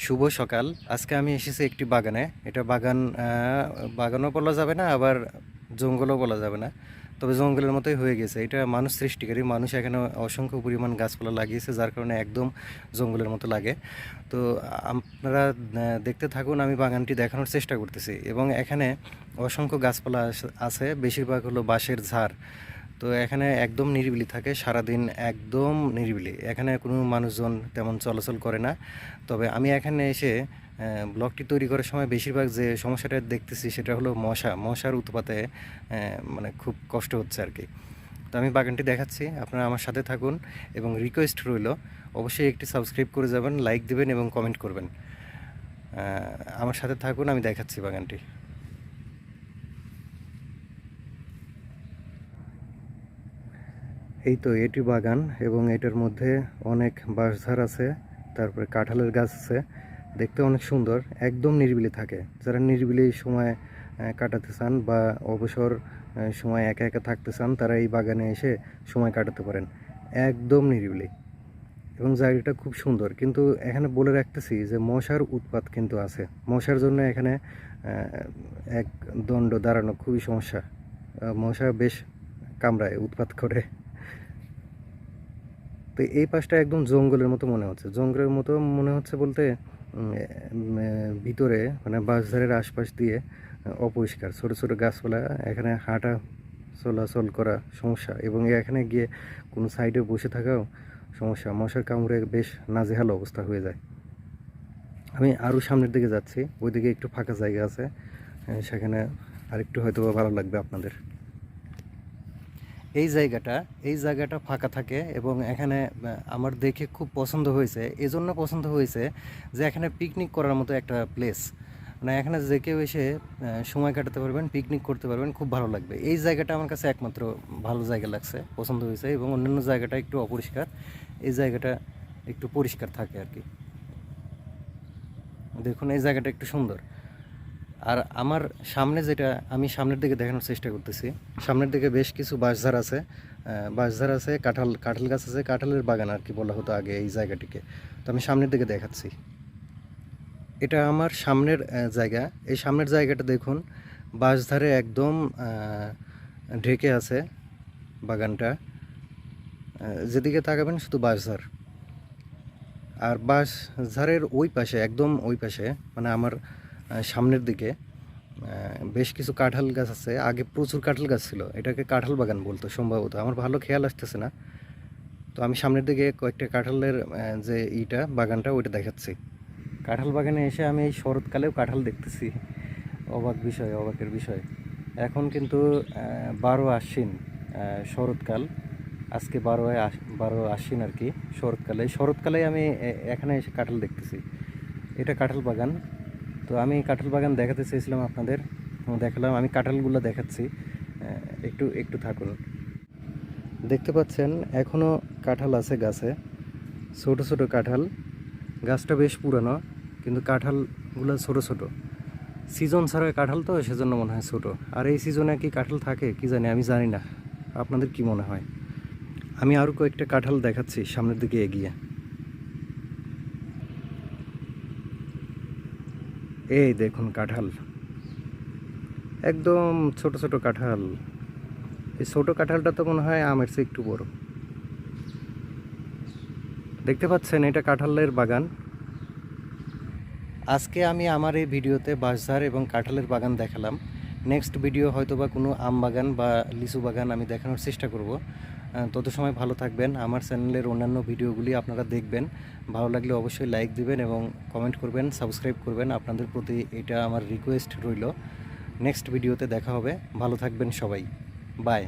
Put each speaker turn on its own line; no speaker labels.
শুভ সকাল। আজকে আমি এসেছি একটি বাগানে। এটা বাগানও বলা যাবে না, আবার জঙ্গলও বলা যাবে না। তবে জঙ্গলের মতোই হয়ে গেছে। এটা মানুষ সৃষ্টিকারী। মানুষ এখানে অসংখ্য পরিমাণ গাছপালা লাগিয়েছে, যার কারণে একদম জঙ্গলের মতো লাগে। তো আপনারা দেখতে থাকুন, আমি বাগানটি দেখানোর চেষ্টা করতেছি। এবং এখানে অসংখ্য গাছপালা আছে, বেশিরভাগ হলো বাঁশের ঝাড়। তো এখানে একদম নিরিবিলি থাকে সারাদিন, একদম নিরিবিলি। এখানে কোনো মানুষজন তেমন চলাচল করে না। তবে আমি এখানে এসে ব্লগটি তৈরি করার সময় বেশিরভাগ যে সমস্যাটা দেখতেছি সেটা হলো মশার উৎপাতে মানে খুব কষ্ট হচ্ছে আর কি। তো আমি বাগানটি দেখাচ্ছি, আপনারা আমার সাথে থাকুন। এবং রিকোয়েস্ট রইল, অবশ্যই একটি সাবস্ক্রাইব করে যাবেন, লাইক দিবেন এবং কমেন্ট করবেন। আমার সাথে থাকুন, আমি দেখাচ্ছি বাগানটি। এই তো এটি বাগান, এবং এটার মধ্যে অনেক বাঁশঝাড় আছে, তারপরে কাঁঠালের গাছ আছে। দেখতে অনেক সুন্দর, একদম নিরিবিলি থাকে। যারা নিরিবিলি সময় কাটাতে চান বা অবসর সময় একা একা থাকতে চান, তারা এই বাগানে এসে সময় কাটাতে পারেন। একদম নিরিবিলি এবং জায়গাটা খুব সুন্দর। কিন্তু এখানে বলে রাখতেছি যে মশার উৎপাত কিন্তু আছে। মশার জন্য এখানে এক দণ্ড দাঁড়ানো খুবই সমস্যা। মশা বেশ কামড়ায়, উৎপাত করে। তো এই পাশটা একদম জঙ্গলের মতো মনে হচ্ছে। জঙ্গলের মতো মনে হচ্ছে বলতে ভিতরে মানে বাঁশঝাড়ের আশপাশ দিয়ে অপরিষ্কার ছোট ছোট গাছপালা, এখানে হাঁটা চলাচল করা সমস্যা, এবং এখানে গিয়ে কোনো সাইডে বসে থাকাও সমস্যা। মশার কামড়ে বেশ নাজেহাল অবস্থা হয়ে যায়। আমি আরও সামনের দিকে যাচ্ছি, ওইদিকে একটু ফাঁকা জায়গা আছে, সেখানে আরেকটু হয়তো ভালো লাগবে আপনাদের। এই জায়গাটা ফাঁকা থাকে, এবং এখানে আমার দেখে খুব পছন্দ হয়েছে। এজন্য পছন্দ হয়েছে যে এখানে পিকনিক করার মতো একটা প্লেস। মানে এখানে যে কেউ এসে সময় কাটাতে পারবেন, পিকনিক করতে পারবেন, খুব ভালো লাগবে। এই জায়গাটা আমার কাছে একমাত্র ভালো জায়গা লাগছে, পছন্দ হয়েছে। এবং অন্যান্য জায়গাটা একটু অপরিষ্কার, এই জায়গাটা একটু পরিষ্কার থাকে আর কি। দেখুন এই জায়গাটা একটু সুন্দর। আর আমার সামনে যেটা, আমি সামনের দিকে দেখানোর চেষ্টা করতেছি, সামনের দিকে বেশ কিছু বাঁশঝাড় আছে। বাঁশঝাড় আছে, কাঁঠাল গাছ আছে, কাঁঠালের বাগান আর কি বলা হতো আগে এই জায়গাটিকে। তো আমি সামনের দিকে দেখাচ্ছি, এটা আমার সামনের জায়গা। এই সামনের জায়গাটা দেখুন, বাঁশঝাড়ে একদম ঢেকে আছে বাগানটা। যেদিকে তাকাবেন শুধু বাঁশঝাড়। আর বাঁশঝাড়ের ওই পাশে, একদম ওই পাশে, মানে আমার সামনের দিকে বেশ কিছু কাঁঠাল গাছ আছে। আগে প্রচুর কাঁঠাল গাছ ছিল, এটাকে কাঁঠাল বাগান বলতো সম্ভবত, আমার ভালো খেয়াল আসতেছে না। তো আমি সামনের দিকে কয়েকটা কাঁঠালের যে বাগানটা ওইটা দেখাচ্ছি। কাঁঠাল বাগানে এসে আমি এই শরৎকালেও কাঁঠাল দেখতেছি, অবাকের বিষয়। এখন কিন্তু 12 আশ্বিন, শরৎকাল। আজকে 12 আশ্বিন আর কি, শরৎকালে আমি এখানে এসে কাঁঠাল দেখতেছি। এটা কাঁঠাল বাগান। তো আমি কাঁঠাল বাগান দেখাতে চেয়েছিলাম আপনাদের, দেখালাম। আমি কাঁঠালগুলো দেখাচ্ছি, একটু একটু থাকুন। দেখতে পাচ্ছেন এখনও কাঁঠাল আছে গাছে, ছোট ছোট কাঁঠাল। গাছটা বেশ পুরানো, কিন্তু কাঁঠালগুলো ছোট ছোট। সিজন ছাড়া কাঁঠাল তো, সেজন্য মনে হয় ছোট। আর এই সিজনে কি কাঁঠাল থাকে কি জানি, আমি জানি না। আপনাদের কি মনে হয়? আমি আরও কয়েকটা কাঁঠাল দেখাচ্ছি সামনের দিকে এগিয়ে। এই দেখুন কাঁঠাল, একদম ছোট ছোট কাঁঠাল। এই ছোট কাঁঠালটা তো মনে হয় আমের চেয়ে একটু বড়। দেখতে পাচ্ছেন এটা কাঁঠালের বাগান। আজকে আমি আমার এই ভিডিওতে বাঁশঝাড় এবং কাঁঠালের বাগান দেখালাম। নেক্সট ভিডিও হয়তো বা কোনো আম বাগান বা লিচু বাগান আমি দেখানোর চেষ্টা করব। তত সময় ভালো থাকবেন। আমার চ্যানেলের অন্যান্য ভিডিওগুলি আপনারা দেখবেন, ভালো লাগলে অবশ্যই লাইক দিবেন এবং কমেন্ট করবেন, সাবস্ক্রাইব করবেন। আপনাদের প্রতি এটা আমার রিকোয়েস্ট রইল। নেক্সট ভিডিওতে দেখা হবে। ভালো থাকবেন সবাই। বাই।